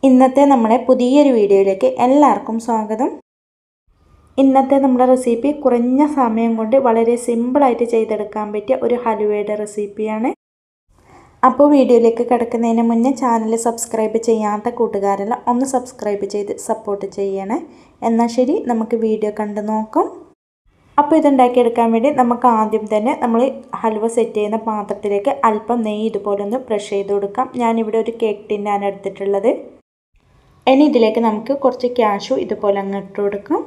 ഇന്നത്തെ നമ്മുടെ പുതിയൊരു വീഡിയോയിലേക്ക് എല്ലാവർക്കും സ്വാഗതം. ഇന്നത്തെ നമ്മുടെ റെസിപ്പി കുറഞ്ഞ സമയം കൊണ്ട് വളരെ സിമ്പിളായിട്ട് ചെയ്തെടുക്കാൻ പറ്റിയ ഒരു ഹലുവയുടെ റെസിപ്പിയാണ്. അപ്പോൾ വീഡിയോയിലേക്ക് കിടക്കുന്നതിന് മുന്നേ ചാനൽ സബ്സ്ക്രൈബ് ചെയ്യാത്ത കൂട്ടുകാരെല്ലാം ഒന്ന് സബ്സ്ക്രൈബ് ചെയ്ത് സപ്പോർട്ട് ചെയ്യണേ. എന്നാൽ ശരി, നമുക്ക് വീഡിയോ കണ്ടു നോക്കാം. അപ്പോൾ ഇതുണ്ടാക്കിയെടുക്കാൻ വേണ്ടി നമുക്ക് ആദ്യം തന്നെ നമ്മൾ ഹൽവ സെറ്റ് ചെയ്യുന്ന പാത്രത്തിലേക്ക് അല്പം നെയ്യ് ഇതുപോലെ ഒന്ന് ബ്രഷ് ചെയ്ത് കൊടുക്കാം. ഞാനിവിടെ ഒരു കേക്ക് ടിന്നാണ് എടുത്തിട്ടുള്ളത്. ഇനി ഇതിലേക്ക് നമുക്ക് കുറച്ച് കാഷ്യൂ ഇതുപോലെ അങ്ങ് ഇട്ട് കൊടുക്കാം.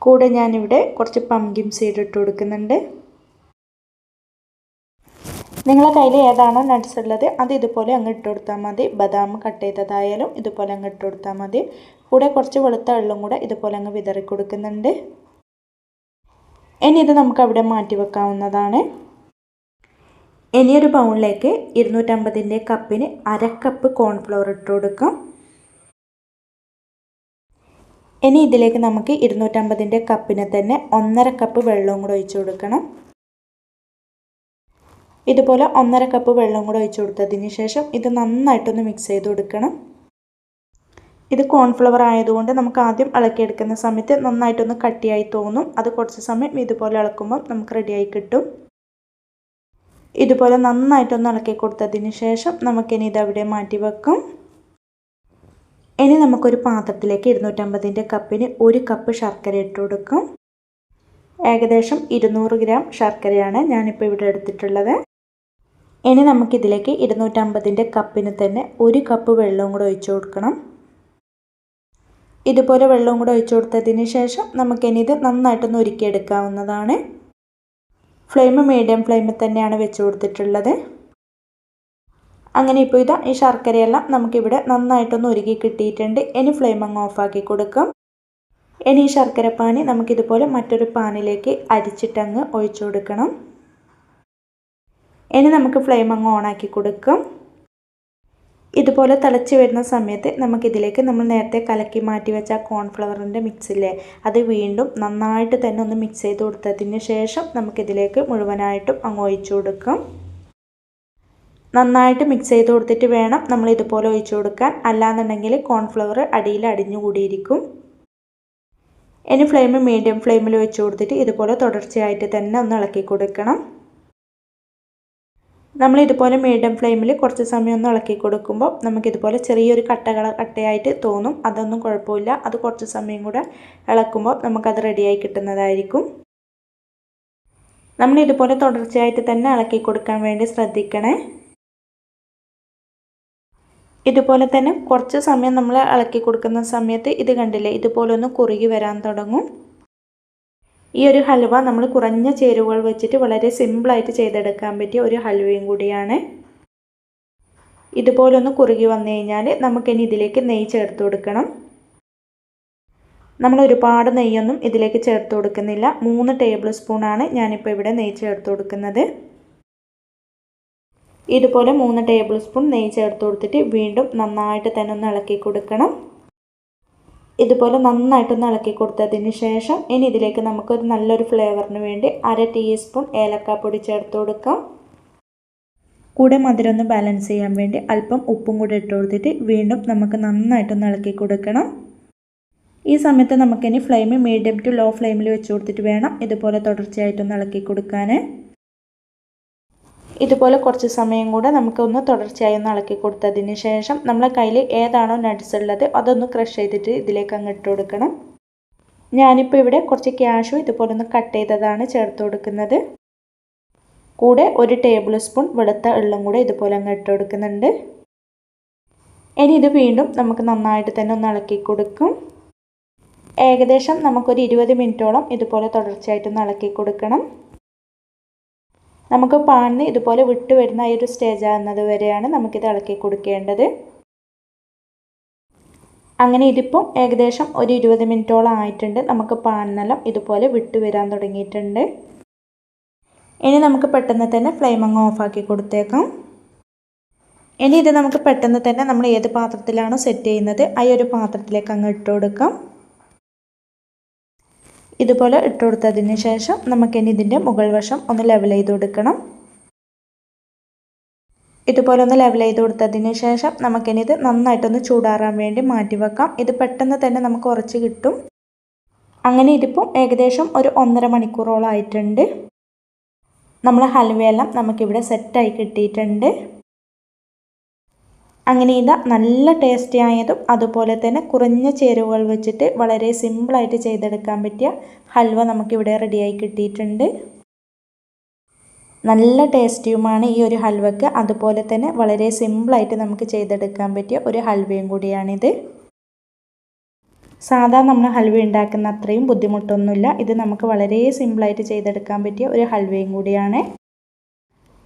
കൂടെ ഞാനിവിടെ കുറച്ച് പംകിൻ സീഡ് ഇട്ട് കൊടുക്കുന്നുണ്ട്. നിങ്ങളുടെ കയ്യിൽ ഏതാണോ നട്ട്സ് ഉള്ളത് അത് ഇതുപോലെ അങ്ങ് ഇട്ട് കൊടുത്താൽ മതി. ബദാം കട്ട് ചെയ്തതായാലും ഇതുപോലെ അങ്ങ് ഇട്ട് കൊടുത്താൽ മതി. കൂടെ കുറച്ച് വെളുത്ത വെള്ളം കൂടെ ഇതുപോലെ അങ്ങ് വിതറി കൊടുക്കുന്നുണ്ട്. ഇനി ഇത് നമുക്ക് അവിടെ മാറ്റി വെക്കാവുന്നതാണ്. ഇനി ഒരു ബൗളിലേക്ക് 250 കപ്പിന് അര കപ്പ് കോൺഫ്ലവർ ഇട്ട് കൊടുക്കാം. ഇനി ഇതിലേക്ക് നമുക്ക് 250 കപ്പിന് തന്നെ 1.5 കപ്പ് വെള്ളവും കൂടെ ഒഴിച്ചു കൊടുക്കണം. ഇതുപോലെ 1.5 കപ്പ് വെള്ളം കൂടെ ഒഴിച്ചു കൊടുത്തതിന് ശേഷം ഇത് നന്നായിട്ടൊന്ന് മിക്സ് ചെയ്ത് കൊടുക്കണം. ഇത് കോൺഫ്ലവർ ആയതുകൊണ്ട് നമുക്ക് ആദ്യം ഇളക്കിയെടുക്കുന്ന സമയത്ത് നന്നായിട്ടൊന്ന് കട്ടിയായി തോന്നും. അത് കുറച്ച് സമയം ഇതുപോലെ ഇളക്കുമ്പോൾ നമുക്ക് റെഡിയായി കിട്ടും. ഇതുപോലെ നന്നായിട്ടൊന്ന് ഇളക്കി കൊടുത്തതിന് ശേഷം നമുക്കിനി ഇതവിടെ മാറ്റി വെക്കും. ഇനി നമുക്കൊരു പാത്രത്തിലേക്ക് 250 കപ്പിന് 1 കപ്പ് ശർക്കര ഇട്ട് കൊടുക്കും. ഏകദേശം 200 ഗ്രാം ശർക്കരയാണ് ഞാനിപ്പോൾ ഇവിടെ എടുത്തിട്ടുള്ളത്. ഇനി നമുക്കിതിലേക്ക് 250 കപ്പിന് തന്നെ 1 കപ്പ് വെള്ളവും കൂടെ ഒഴിച്ചു കൊടുക്കണം. ഇതുപോലെ വെള്ളവും കൂടെ ഒഴിച്ചു കൊടുത്തതിന് ശേഷം നമുക്കിനി ഇത് നന്നായിട്ടൊന്ന് ഉരുക്കിയെടുക്കാവുന്നതാണ്. ഫ്ലെയിം മീഡിയം ഫ്ലെയിമിൽ തന്നെയാണ് വെച്ച് കൊടുത്തിട്ടുള്ളത്. അങ്ങനെ ഇപ്പോൾ ഈ ശർക്കരയെല്ലാം നമുക്കിവിടെ നന്നായിട്ടൊന്ന് ഉരുകി കിട്ടിയിട്ടുണ്ട്. ഇനി ഫ്ലെയിം അങ്ങ് ഓഫാക്കി കൊടുക്കാം. ഇനി ഈ ശർക്കരപ്പാനി നമുക്കിതുപോലെ മറ്റൊരു പാനിലേക്ക് അരിച്ചിട്ടങ്ങ് ഒഴിച്ചു കൊടുക്കണം. ഇനി നമുക്ക് ഫ്ലെയിം അങ്ങ് ഓണാക്കി കൊടുക്കാം. ഇതുപോലെ തിളച്ച് വരുന്ന സമയത്ത് നമുക്കിതിലേക്ക് നമ്മൾ നേരത്തെ കലക്കി മാറ്റി വെച്ച കോൺഫ്ലവറിൻ്റെ മിക്സില്ലേ അത് വീണ്ടും നന്നായിട്ട് തന്നെ ഒന്ന് മിക്സ് ചെയ്ത് കൊടുത്തതിന് ശേഷം നമുക്കിതിലേക്ക് മുഴുവനായിട്ടും അങ്ങ് ഒഴിച്ചു കൊടുക്കാം. നന്നായിട്ട് മിക്സ് ചെയ്ത് കൊടുത്തിട്ട് വേണം നമ്മൾ ഇതുപോലെ ഒഴിച്ചു കൊടുക്കാൻ, അല്ലാന്നുണ്ടെങ്കിൽ കോൺഫ്ലവർ അടിയിൽ അടിഞ്ഞുകൂടിയിരിക്കും. ഇനി ഫ്ലെയിം മീഡിയം ഫ്ലെയിമിൽ വെച്ച് കൊടുത്തിട്ട് ഇതുപോലെ തുടർച്ചയായിട്ട് തന്നെ ഒന്ന് ഇളക്കി കൊടുക്കണം. നമ്മൾ ഇതുപോലെ മീഡിയം ഫ്ലെയിമിൽ കുറച്ച് സമയം ഒന്ന് ഇളക്കി കൊടുക്കുമ്പോൾ നമുക്കിതുപോലെ ചെറിയൊരു കട്ടയായിട്ട് തോന്നും. അതൊന്നും കുഴപ്പമില്ല. അത് കുറച്ച് സമയം കൂടെ ഇളക്കുമ്പോൾ നമുക്കത് റെഡിയായി കിട്ടുന്നതായിരിക്കും. നമ്മൾ ഇതുപോലെ തുടർച്ചയായിട്ട് തന്നെ ഇളക്കി കൊടുക്കാൻ വേണ്ടി ശ്രദ്ധിക്കണേ. ഇതുപോലെ തന്നെ കുറച്ച് സമയം നമ്മൾ ഇളക്കി കൊടുക്കുന്ന സമയത്ത് ഇത് കണ്ടില്ലേ, ഇതുപോലെ ഒന്ന് കുറുകി വരാൻ തുടങ്ങും. ഈ ഒരു ഹൽവ നമ്മൾ കുറഞ്ഞ ചേരുവകൾ വെച്ചിട്ട് വളരെ സിമ്പിളായിട്ട് ചെയ്തെടുക്കാൻ പറ്റിയ ഒരു ഹൽവയും കൂടിയാണ്. ഇതുപോലെ ഒന്ന് കുറുകി വന്നു കഴിഞ്ഞാൽ നമുക്കിനി ഇതിലേക്ക് നെയ്യ് ചേർത്ത് കൊടുക്കണം. നമ്മൾ ഒരുപാട് നെയ്യൊന്നും ഇതിലേക്ക് ചേർത്ത് കൊടുക്കുന്നില്ല. 3 ടേബിൾ സ്പൂണാണ് ഞാനിപ്പോൾ ഇവിടെ നെയ്യ് ചേർത്ത് കൊടുക്കുന്നത്. ഇതുപോലെ 3 ടേബിൾ സ്പൂൺ നെയ്യ് ചേർത്ത് കൊടുത്തിട്ട് വീണ്ടും നന്നായിട്ട് തന്നെ ഒന്ന് ഇളക്കി കൊടുക്കണം. ഇതുപോലെ നന്നായിട്ടൊന്ന് ഇളക്കി കൊടുത്തതിന് ശേഷം ഇനി ഇതിലേക്ക് നമുക്കൊരു നല്ലൊരു ഫ്ലേവറിന് വേണ്ടി 1/2 ടീസ്പൂൺ ഏലക്കാപ്പൊടി ചേർത്ത് കൊടുക്കാം. കൂടെ മധുരം ഒന്ന് ബാലൻസ് ചെയ്യാൻ വേണ്ടി അല്പം ഉപ്പും കൂടെ ഇട്ട് കൊടുത്തിട്ട് വീണ്ടും നമുക്ക് നന്നായിട്ടൊന്ന് ഇളക്കി കൊടുക്കണം. ഈ സമയത്ത് നമുക്കിനി ഫ്ലെയിം മീഡിയം ടു ലോ ഫ്ലെയിമിൽ വെച്ച് കൊടുത്തിട്ട് വേണം ഇതുപോലെ തുടർച്ചയായിട്ടൊന്ന് ഇളക്കി കൊടുക്കാൻ. ഇതുപോലെ കുറച്ച് സമയം കൂടെ നമുക്കൊന്ന് തുടർച്ചയായി ഒന്ന് ഇളക്കി കൊടുത്തതിന് ശേഷം നമ്മളെ കയ്യിൽ ഏതാണോ നട്ട്സ് ഉള്ളത് അതൊന്ന് ക്രഷ് ചെയ്തിട്ട് ഇതിലേക്ക് അങ്ങ് ഇട്ട് കൊടുക്കണം. ഞാനിപ്പോൾ ഇവിടെ കുറച്ച് കാഷ്യൂ ഇതുപോലെ ഒന്ന് കട്ട് ചെയ്തതാണ് ചേർത്ത് കൊടുക്കുന്നത്. കൂടെ 1 ടേബിൾ സ്പൂൺ വെളുത്ത എള്ളും കൂടെ ഇതുപോലെ അങ്ങ് ഇട്ട് കൊടുക്കുന്നുണ്ട്. ഇനി ഇത് വീണ്ടും നമുക്ക് നന്നായിട്ട് തന്നെ ഒന്ന് ഇളക്കി കൊടുക്കും. ഏകദേശം നമുക്കൊരു 20 മിനിറ്റോളം ഇതുപോലെ തുടർച്ചയായിട്ടൊന്ന് ഇളക്കി കൊടുക്കണം. നമുക്ക് പാനിന് ഇതുപോലെ വിട്ട് വരുന്ന ഈ ഒരു സ്റ്റേജ് ആകുന്നത് വരെയാണ് നമുക്കിത് ഇളക്കി കൊടുക്കേണ്ടത്. അങ്ങനെ ഇതിപ്പോൾ ഏകദേശം ഒരു 20 മിനിറ്റോളം ആയിട്ടുണ്ട്. നമുക്ക് പാനിനെല്ലാം ഇതുപോലെ വിട്ട് വരാൻ തുടങ്ങിയിട്ടുണ്ട്. ഇനി നമുക്ക് പെട്ടെന്ന് തന്നെ ഫ്ലെയിം അങ്ങ് ഓഫാക്കി കൊടുത്തേക്കാം. ഇനി ഇത് നമുക്ക് പെട്ടെന്ന് തന്നെ നമ്മൾ ഏത് പാത്രത്തിലാണോ സെറ്റ് ചെയ്യുന്നത് ആ ഒരു പാത്രത്തിലേക്ക് അങ്ങ് ഇട്ട് കൊടുക്കാം. ഇതുപോലെ ഇട്ട് കൊടുത്തതിന് ശേഷം നമുക്കിനി ഇതിൻ്റെ മുകൾ വശം ഒന്ന് ലെവൽ ചെയ്ത് കൊടുക്കണം. ഇതുപോലെ ഒന്ന് ലെവൽ ചെയ്ത് കൊടുത്തതിന് ശേഷം നമുക്കിനി ഇത് നന്നായിട്ടൊന്ന് ചൂടാറാൻ വേണ്ടി മാറ്റി വെക്കാം. ഇത് പെട്ടെന്ന് തന്നെ നമുക്ക് ഉറച്ച് കിട്ടും. അങ്ങനെ ഇതിപ്പോൾ ഏകദേശം ഒരു 1.5 മണിക്കൂറോളം ആയിട്ടുണ്ട്. നമ്മൾ ഹൽവയെല്ലാം നമുക്കിവിടെ സെറ്റായി കിട്ടിയിട്ടുണ്ട്. അങ്ങനെ ഇതാ നല്ല ടേസ്റ്റി ആയതും അതുപോലെ തന്നെ കുറഞ്ഞ ചേരുവകൾ വെച്ചിട്ട് വളരെ സിമ്പിളായിട്ട് ചെയ്തെടുക്കാൻ പറ്റിയ ഹൽവ നമുക്കിവിടെ റെഡിയായി കിട്ടിയിട്ടുണ്ട്. നല്ല ടേസ്റ്റിയുമാണ് ഈ ഒരു ഹൽവയ്ക്ക്. അതുപോലെ തന്നെ വളരെ സിമ്പിളായിട്ട് നമുക്ക് ചെയ്തെടുക്കാൻ പറ്റിയ ഒരു ഹൽവയും കൂടിയാണിത്. സാധാരണ നമ്മൾ ഹൽവ ഉണ്ടാക്കുന്ന അത്രയും ബുദ്ധിമുട്ടൊന്നുമില്ല. ഇത് നമുക്ക് വളരെ സിമ്പിളായിട്ട് ചെയ്തെടുക്കാൻ പറ്റിയ ഒരു ഹൽവയും കൂടിയാണ്.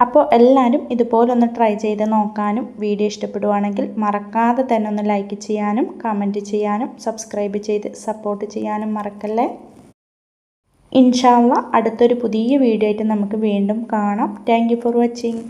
അപ്പോൾ എല്ലാവരും ഇതുപോലൊന്ന് ട്രൈ ചെയ്ത് നോക്കാനും വീഡിയോ ഇഷ്ടപ്പെടുവാണെങ്കിൽ മറക്കാതെ തന്നെ ഒന്ന് ലൈക്ക് ചെയ്യാനും കമൻറ്റ് ചെയ്യാനും സബ്സ്ക്രൈബ് ചെയ്ത് സപ്പോർട്ട് ചെയ്യാനും മറക്കല്ലേ. ഇൻഷാ അല്ലാഹ് അടുത്തൊരു പുതിയ വീഡിയോ ആയിട്ട് നമുക്ക് വീണ്ടും കാണാം. Thank you for watching.